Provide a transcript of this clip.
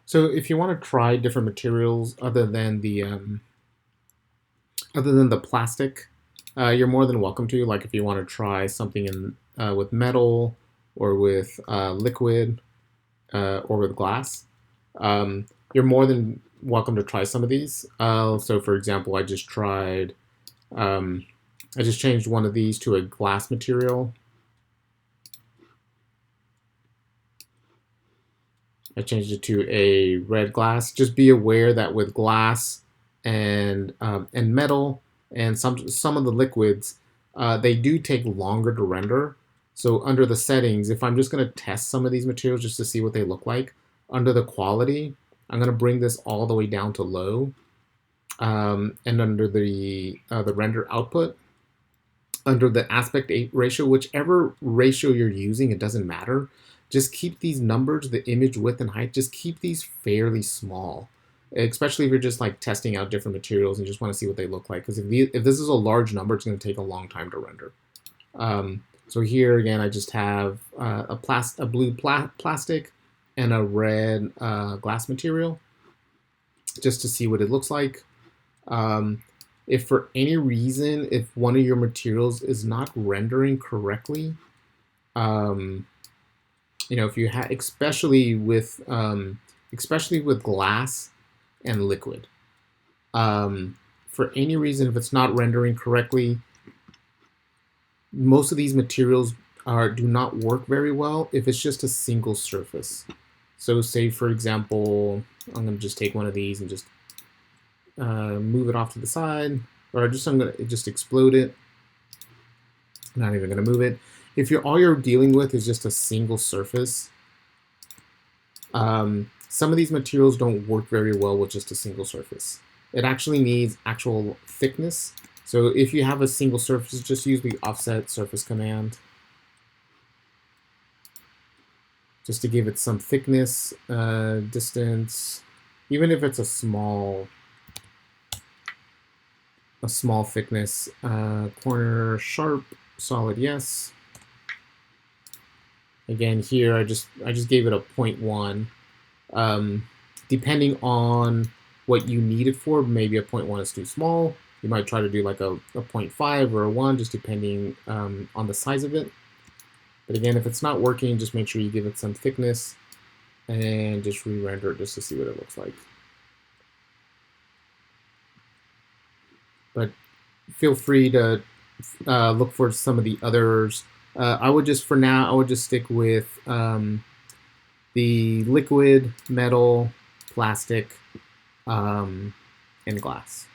So if you want to try different materials other than the plastic, you're more than welcome to. Like if you want to try something in with metal or with liquid or with glass, you're more than welcome to try some of these. So for example, um, I just changed one of these to a glass material. I changed it to a red glass. Just be aware that with glass and metal and some of the liquids, they do take longer to render. So under the settings, if I'm just going to test some of these materials just to see what they look like, under the quality, I'm going to bring this all the way down to low, and under the render output, under the aspect ratio, whichever ratio you're using, it doesn't matter. Just keep these numbers, the image width and height, just keep these fairly small, especially if you're just like testing out different materials and just want to see what they look like. Because if this is a large number, it's going to take a long time to render. So here again, I just have a blue plastic and a red glass material just to see what it looks like. If for any reason, if one of your materials is not rendering correctly, if you have, especially with glass and liquid, for any reason, if it's not rendering correctly, most of these materials do not work very well if it's just a single surface. So say, for example, I'm going to just take one of these and just move it off to the side, or I'm going to just explode it. I'm not even going to move it. If all you're dealing with is just a single surface, some of these materials don't work very well with just a single surface. It actually needs actual thickness. So if you have a single surface, just use the offset surface command just to give it some thickness, distance, even if it's a small thickness. Corner sharp, solid, yes. Again, here I just gave it a 0.1. Depending on what you need it for, maybe a 0.1 is too small. You might try to do like a 0.5 or a 1, just depending on the size of it. But again, if it's not working, just make sure you give it some thickness and just re-render it just to see what it looks like. But feel free to look for some of the others. For now, I would just stick with the liquid, metal, plastic, and glass.